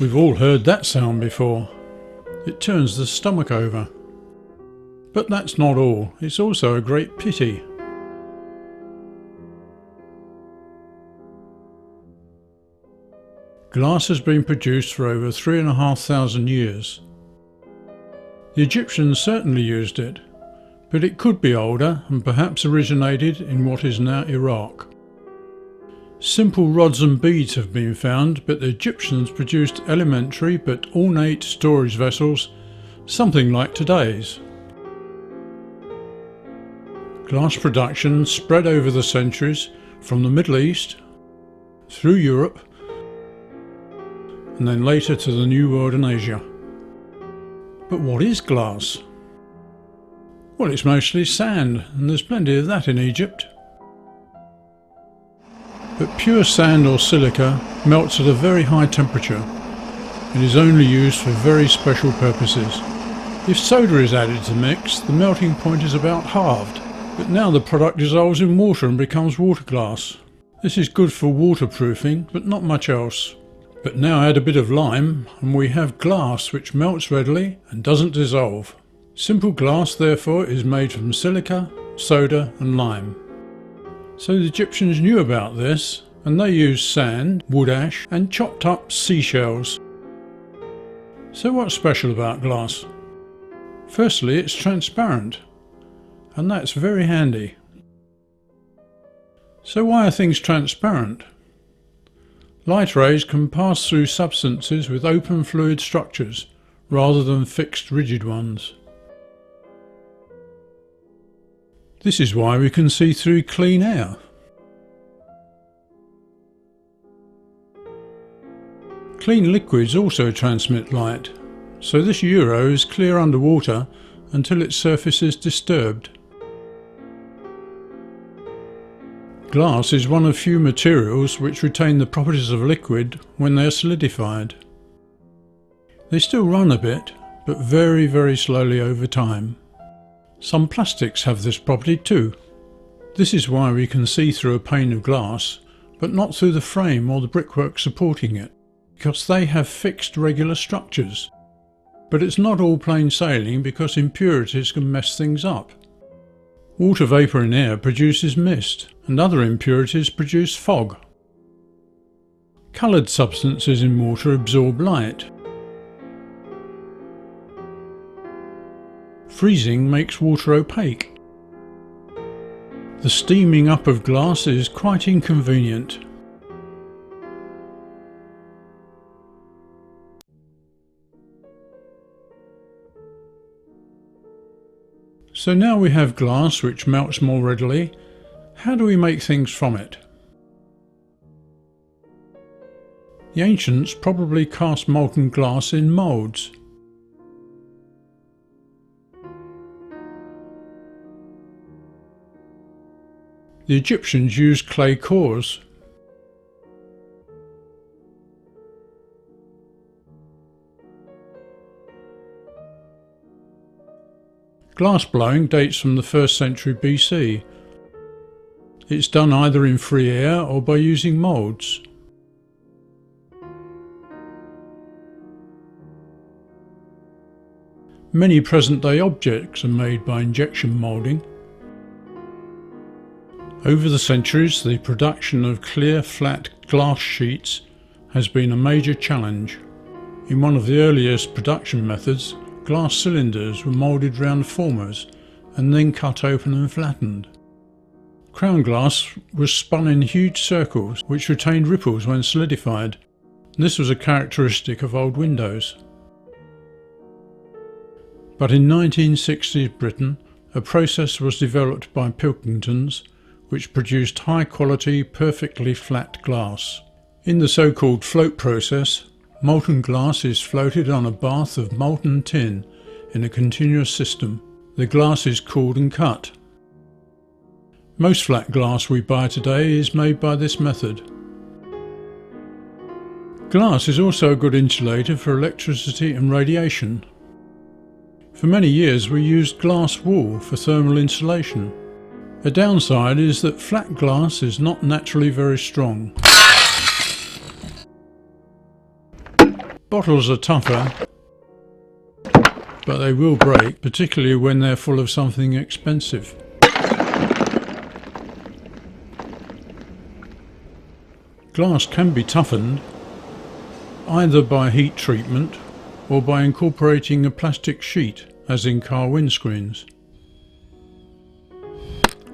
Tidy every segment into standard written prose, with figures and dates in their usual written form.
We've all heard that sound before. It turns the stomach over. But that's not all, it's also a great pity. Glass has been produced for over 3,500 years. The Egyptians certainly used it, but it could be older and perhaps originated in what is now Iraq. Simple rods and beads have been found, but the Egyptians produced elementary but ornate storage vessels, something like today's. Glass production spread over the centuries from the Middle East, through Europe, and then later to the New World and Asia. But what is glass? Well, it's mostly sand, and there's plenty of that in Egypt. But pure sand or silica melts at a very high temperature. It is only used for very special purposes. If soda is added to the mix, the melting point is about halved, but now the product dissolves in water and becomes water glass. This is good for waterproofing, but not much else. But now add a bit of lime and we have glass which melts readily and doesn't dissolve. Simple glass therefore is made from silica, soda and lime. So the Egyptians knew about this, and they used sand, wood ash and chopped up seashells. So what's special about glass? Firstly, it's transparent, and that's very handy. So why are things transparent? Light rays can pass through substances with open fluid structures rather than fixed rigid ones. This is why we can see through clean air. Clean liquids also transmit light, so this Euro is clear underwater until its surface is disturbed. Glass is one of few materials which retain the properties of liquid when they are solidified. They still run a bit, but very, very slowly over time. Some plastics have this property too. This is why we can see through a pane of glass, but not through the frame or the brickwork supporting it, because they have fixed regular structures. But it's not all plain sailing because impurities can mess things up. Water vapour in air produces mist, and other impurities produce fog. Coloured substances in water absorb light. Freezing makes water opaque. The steaming up of glass is quite inconvenient. So now we have glass which melts more readily. How do we make things from it? The ancients probably cast molten glass in moulds. The Egyptians used clay cores. Glass blowing dates from the 1st century BC. It's done either in free air or by using moulds. Many present-day objects are made by injection moulding. Over the centuries, the production of clear, flat glass sheets has been a major challenge. In one of the earliest production methods, glass cylinders were moulded round formers and then cut open and flattened. Crown glass was spun in huge circles which retained ripples when solidified. This was a characteristic of old windows. But in 1960s Britain, a process was developed by Pilkingtons which produced high-quality, perfectly flat glass. In the so-called float process, molten glass is floated on a bath of molten tin in a continuous system. The glass is cooled and cut. Most flat glass we buy today is made by this method. Glass is also a good insulator for electricity and radiation. For many years we used glass wool for thermal insulation. A downside is that flat glass is not naturally very strong. Bottles are tougher, but they will break, particularly when they're full of something expensive. Glass can be toughened either by heat treatment or by incorporating a plastic sheet, as in car windscreens.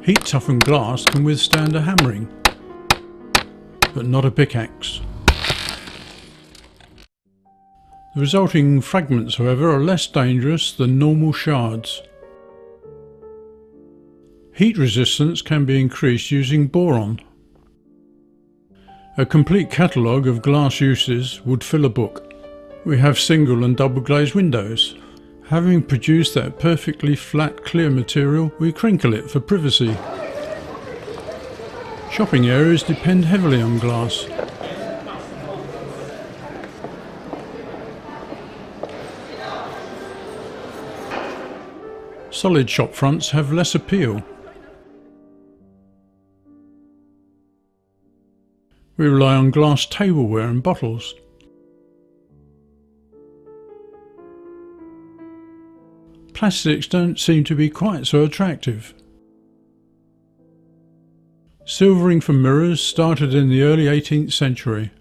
Heat toughened glass can withstand a hammering, but not a pickaxe. The resulting fragments, however, are less dangerous than normal shards. Heat resistance can be increased using boron. A complete catalogue of glass uses would fill a book. We have single and double glazed windows. Having produced that perfectly flat, clear material, we crinkle it for privacy. Shopping areas depend heavily on glass. Solid shop fronts have less appeal. We rely on glass tableware and bottles. Plastics don't seem to be quite so attractive. Silvering for mirrors started in the early 18th century.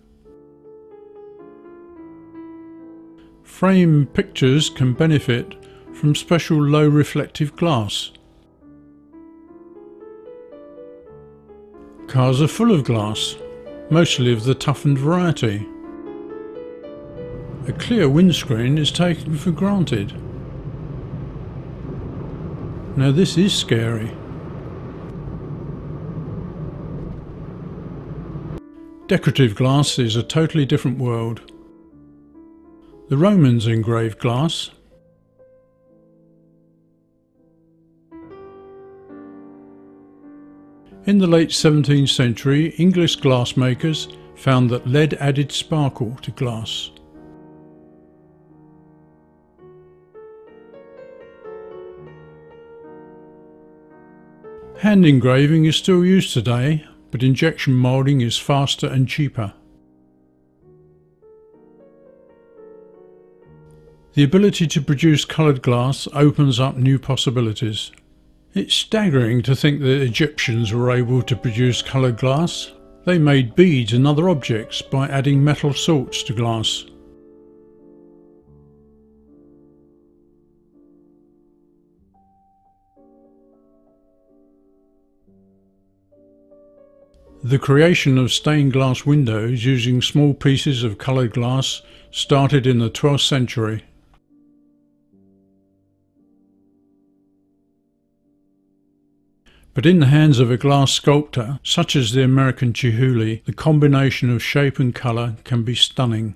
Frame pictures can benefit from special low reflective glass. Cars are full of glass, mostly of the toughened variety. A clear windscreen is taken for granted. Now this is scary. Decorative glass is a totally different world. The Romans engraved glass. In the late 17th century, English glassmakers found that lead added sparkle to glass. Hand engraving is still used today, but injection moulding is faster and cheaper. The ability to produce coloured glass opens up new possibilities. It's staggering to think that Egyptians were able to produce coloured glass. They made beads and other objects by adding metal salts to glass. The creation of stained glass windows using small pieces of coloured glass started in the 12th century. But in the hands of a glass sculptor, such as the American Chihuly, the combination of shape and colour can be stunning.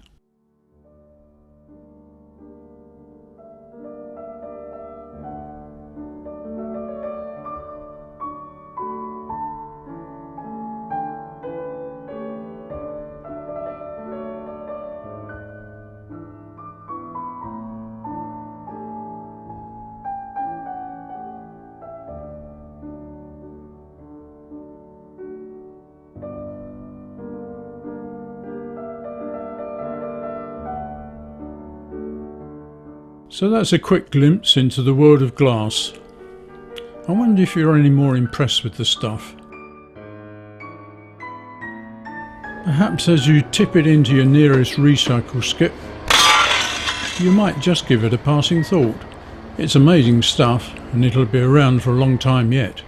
So that's a quick glimpse into the world of glass. I wonder if you're any more impressed with the stuff. Perhaps as you tip it into your nearest recycle skip, you might just give it a passing thought. It's amazing stuff and it'll be around for a long time yet.